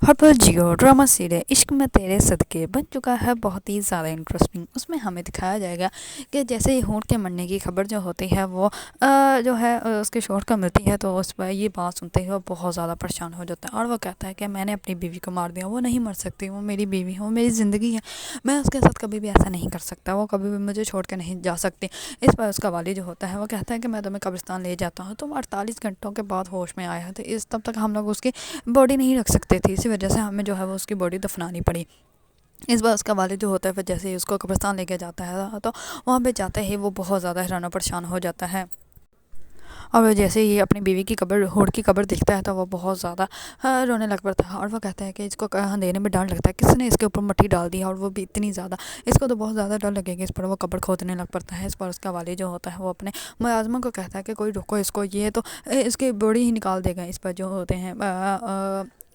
Herbal जियो drama serial इश्क में तेरे सदके बन चुका है बहुत ही ज़्यादा इंटरेस्टिंग। उसमें हमें दिखाया जाएगा कि जैसे ही होंठ के मरने की खबर जो होती है वो जो है उसके शोहर को मिलती है, तो उस पर ये बात सुनते ही वो बहुत ज़्यादा परेशान हो जाता है और वो कहता है कि मैंने अपनी बीवी को मार दिया, वो नहीं मर सकती, वो मेरी बीवी है, वो मेरी ज़िंदगी है, मैं उसके साथ कभी भी ऐसा नहीं कर सकता, वो कभी भी मुझे छोड़ कर नहीं जा सकती। इस पर उसका वाली जो होता है वो कहता है कि मैं तुम्हें कब्रिस्तान ले जाता हूँ। तुम 48 घंटों के बाद होश में आया है, तो इस तब तक हम लोग उसकी बॉडी नहीं रख सकते थे, इसी वजह से हमें जो है वो उसकी बॉडी दफनानी पड़ी। इस बार उसका वालिद जो होता है फिर जैसे ही उसको कब्रिस्तान लेके जाता है तो वहाँ पे जाते ही वो बहुत ज़्यादा हैरान और परेशान हो जाता है। और वो जैसे ही अपनी बीवी की कब्र होड़ की कब्र देखता है तो वो बहुत ज़्यादा रोने लग पड़ता है और वो कहता है कि इसको अंधेरे में डर लगता है, किसने इसके ऊपर मिट्टी डाल दी है, और वो भी इतनी ज़्यादा, इसको तो बहुत ज़्यादा डर लगेगा। इस पर वो कब्र खोदने लग पड़ता है। इस पर उसका वालिद जो होता है वो अपने मुलाजमों को कहता है कि कोई रोको इसको, ये तो इसकी बॉडी ही निकाल देगा। इस पर जो होते हैं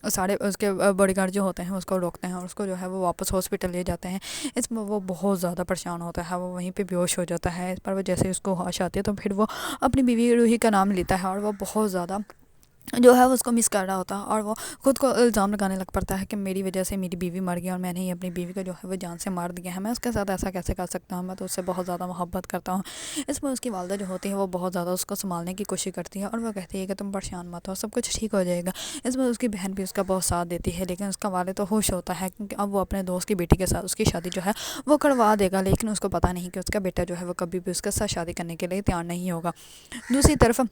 सारे उसके बॉडीगार्ड जो होते हैं उसको रोकते हैं और उसको जो है वो वापस हॉस्पिटल ले जाते हैं। इसमें वो बहुत ज़्यादा परेशान होता है, वो वहीं पे बेहोश हो जाता है। इस पर वो जैसे ही उसको होश आती है तो फिर वो अपनी बीवी रूही का नाम लेता है और वो बहुत ज़्यादा जो है वो उसको मिस कर रहा होता है और वो खुद को इल्ज़ाम लगाने लग पड़ता है कि मेरी वजह से मेरी बीवी मर गई और मैंने ही अपनी बीवी को जो है वो जान से मार दिया है, मैं उसके साथ ऐसा कैसे कर सकता हूँ, मैं तो उससे बहुत ज़्यादा मोहब्बत करता हूँ। इसमें उसकी वालदा जो होती है वो बहुत ज़्यादा उसको संभालने की कोशिश करती है और वो कहती है कि तुम परेशान मत हो, सब कुछ ठीक हो जाएगा। इसमें उसकी बहन भी उसका बहुत साथ देती है, लेकिन उसका वाले तो खुश होता है क्योंकि अब वो अपने दोस्त की बेटी के साथ उसकी शादी जो है वो करवा देगा, लेकिन उसको पता नहीं कि उसका बेटा जो है वो कभी भी उसके साथ शादी करने के लिए तैयार नहीं होगा। दूसरी तरफ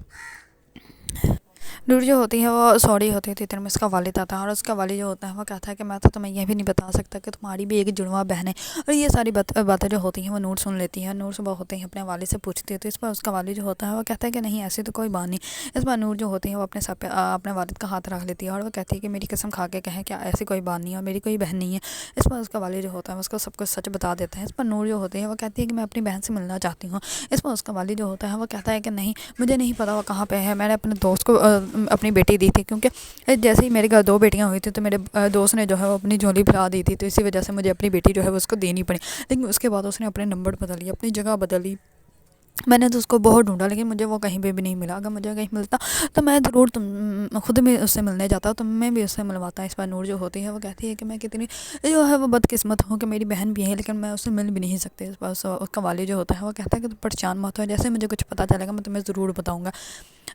नूर जो होती है वो सॉरी होती थी, इतने में उसका वालिद आता है और उसका वालिद जो होता है वो कहता है कि मैं तो तुम्हें यह भी नहीं बता सकता कि तुम्हारी भी एक जुड़वा बहन है। और ये सारी बातें जो होती हैं वो नूर सुन लेती है। नूर सुबह होते ही अपने वालिद से पूछती है, तो इस पर उसका वालिद जो होता है वो कहता है कि नहीं ऐसी तो कोई बात नहीं। इस बार नूर जो होती है वो अपने सर पे अपने वालिद का हाथ रख लेती है और वो कहती है कि मेरी कसम खा के कहें क्या ऐसी कोई बात नहीं है और मेरी कोई बहन नहीं है। इस पर उसका वालिद जो होता है उसको सब कुछ सच बता देता है। इस पर नूर जो होती है वो कहती है कि मैं अपनी बहन से मिलना चाहती हूँ। इस पर उसका वालिद जो होता है वो कहता है कि नहीं, मुझे नहीं पता वो कहाँ पे है, मैंने अपने दोस्त को अपनी बेटी दी थी, क्योंकि जैसे ही मेरे घर दो बेटियां हुई थी तो मेरे दोस्त ने जो है वो अपनी झोली फैला दी थी, तो इसी वजह से मुझे अपनी बेटी जो है वो उसको देनी पड़ी। लेकिन उसके बाद उसने अपने नंबर बदल लिए, अपनी जगह बदली। मैंने तो उसको बहुत ढूंढा लेकिन मुझे वो कहीं पे भी नहीं मिला। अगर मुझे कहीं मिलता तो मैं ज़रूर तुम खुद भी उससे मिलने जाता, तो मैं भी उससे मिलवाता। इस पर नूर जो होती है वो कहती है कि मैं कितनी जो है वो बदकिस्मत हूँ कि मेरी बहन भी है लेकिन मैं उससे मिल भी नहीं सकती। इस पर उसका वालिद जो होता है वो कहता है कि तुम परेशान मत हो, जैसे मुझे कुछ पता चलेगा मैं तुम्हें ज़रूर बताऊँगा।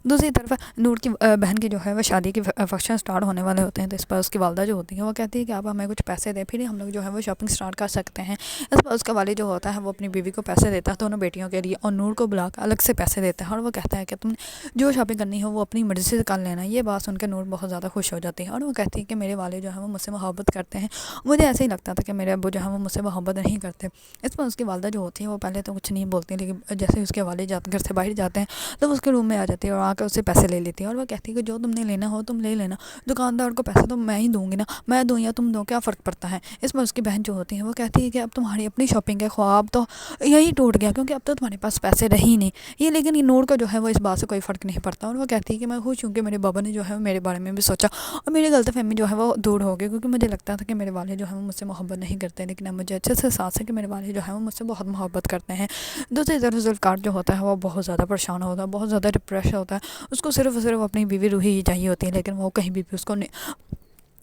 दूसरी तरफ नूर की बहन की जो है वो शादी के फंक्शन स्टार्ट होने वाले होते हैं, तो इस पर उसकी वालदा जो होती है वो कहती है कि आप हमें कुछ पैसे दें, फिर हम लोग जो है वो शॉपिंग स्टार्ट कर सकते हैं। इस पर उसका वालिद जो होता है वो अपनी बीवी को पैसे देता है दोनों बेटियों के लिए और नूर को बुला कर अलग से पैसे देता है और वो कहता है कि तुम जो शॉपिंग करनी हो वो अपनी मर्ज़ी से कर लेना। ये बात सुनकर नूर बहुत ज़्यादा खुश हो जाती है और वो कहती है कि मेरे वाले जो है वो मुझसे मोहब्बत करते हैं, मुझे ऐसे ही लगता था कि मेरे अब्बू जो है वो मुझसे मोहब्बत नहीं करते। इस पर उसकी वालदा जो होती है वो पहले तो कुछ नहीं बोलती, लेकिन जैसे ही उसके वालिद घर से बाहर जाते हैं तो वो उसके रूम में आ जाती है और आकर उससे पैसे ले लेती है और वो कहती है कि जो तुमने लेना हो तुम ले लेना, दुकानदार को पैसा तो मैं ही दूंगी ना, मैं दूँ या तुम दो, क्या फ़र्क पड़ता है। इस पर उसकी बहन जो होती है वो कहती है कि अब तुम्हारी अपनी शॉपिंग का ख्वाब तो यही टूट गया, क्योंकि अब तो तुम्हारे पास पैसे रहे ही नहीं। ये लेकिन नूर को जो है वो इस बात से कोई फ़र्क नहीं पड़ता और वो कहती है कि मैं खुश हूँ कि मेरे बाबा ने जो है मेरे बारे में भी सोचा और मेरी गलतफहमी जो है वो दूर हो गई, क्योंकि मुझे लगता था कि मेरे वाले जो है वो मुझसे मोहब्बत नहीं करते, लेकिन अब मुझे अच्छे से साथ है कि मेरे वाले जो है वो मुझसे बहुत मोहब्बत करते हैं। दूसरी तरफ जुल्फ़िकार जो होता है वो बहुत ज़्यादा परेशान होता है, बहुत ज़्यादा डिप्रेशन होता है। उसको सिर्फ अपनी बीवी रूही ही चाहिए होती है, लेकिन वो कहीं भी उसको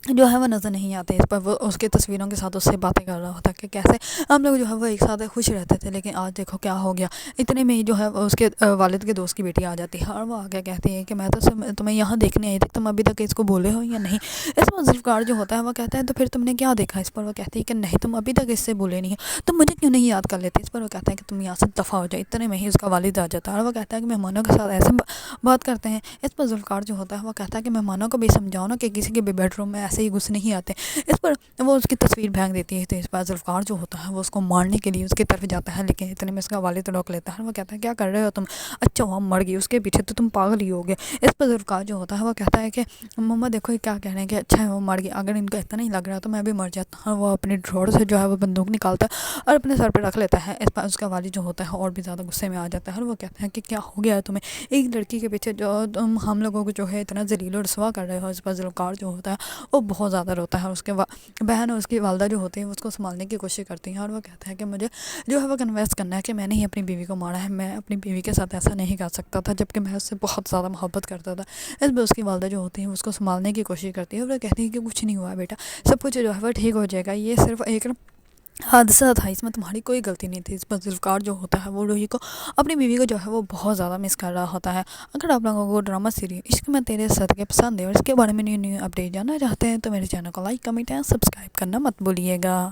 जो है वो नज़र नहीं आते। इस पर वो उसकी तस्वीरों के साथ उससे बातें कर रहा होता है कि कैसे हम लोग जो है वो एक साथ खुश रहते थे, लेकिन आज देखो क्या हो गया। इतने में ही जो है वो उसके वालिद के दोस्त की बेटी आ जाती है और वो आगे कहती है कि मैं तो तुम्हें यहाँ देखने आई थी, तुम अभी तक इसको बोले हो या नहीं। इस पर जुल्फ़िकार जो होता है वो कहता है तो फिर तुमने क्या देखा। इस पर वो कहती है कि नहीं, तुम अभी तक इससे बोले नहीं हो, तुम मुझे क्यों नहीं याद कर लेते। इस पर वो कहता है कि तुम यहाँ से दफ़ा हो जाए। इतने में ही उसका वालिद आ जाता है और वो कहता है कि मेहमानों के साथ ऐसे बात करते हैं। इस पर जुल्फ़िकार जो होता है वो कहता है कि मेहमानों को भी समझाओ ना कि किसी के भी बेडरूम में ऐसे ही घुस नहीं आते। इस पर वो उसकी तस्वीर फेंक देती है, तो इस पर जुल्फ़िकार जो होता है वो उसको मारने के लिए उसकी तरफ जाता है, लेकिन इतने में उसका वालिद रोक लेता है। वो कहता है क्या कर रहे हो तुम, अच्छा वहाँ मर गई, उसके पीछे तो तुम पागल ही हो गए। इस पर जुल्फ़िकार जो होता है वो कहता है कि मम्मा देखो ये क्या कह रहे हैं कि अच्छा है वो मर गई, अगर इनको इतना नहीं लग रहा तो मैं भी मर जाता हूँ। वो अपनी ड्रॉर से जो है वो बंदूक निकालता है और अपने सर पर रख लेता है। इस पर उसका वालिद जो होता है और भी ज़्यादा गुस्से में आ जाता है और वो कहता है कि क्या हो गया है तुम्हें, एक लड़की के पीछे जो तुम हम लोगों को जो है इतना जलील और रसवा कर रहे हो। इस पर जुल्फ़िकार जो होता है वो بہت زیادہ روتا ہے اور اس کے بہن اور اس کی والدہ جو ہوتی ہیں وہ اس کو سنبھالنے کی کوشش کرتی ہیں اور وہ کہتا ہے کہ مجھے جو ہے وہ کنوینس کرنا ہے کہ میں نے ہی اپنی بیوی کو مارا ہے، میں اپنی بیوی کے ساتھ ایسا نہیں کر سکتا تھا، جبکہ میں اس سے بہت زیادہ محبت کرتا تھا۔ اس پہ اس کی والدہ جو ہوتی ہیں اس کو سنبھالنے کی کوشش کرتی ہے اور وہ کہتی ہے کہ کچھ نہیں ہوا بیٹا، سب کچھ جو ہے وہ ٹھیک ہو جائے گا، یہ صرف ایک حادثہ تھا، اس میں تمہاری کوئی غلطی نہیں تھی۔ اس پر ذوالفقار جو ہوتا ہے وہ روحی کو اپنی بیوی کو جو ہے وہ بہت زیادہ مس کر رہا ہوتا ہے۔ اگر آپ لوگوں کو ڈرامہ سیریز عشق میں تیرے صدقے پسند ہے اور اس کے بارے میں نیو اپڈیٹ جاننا چاہتے ہیں تو میرے چینل کو لائک کمنٹ اینڈ سبسکرائب کرنا مت بھولیے گا۔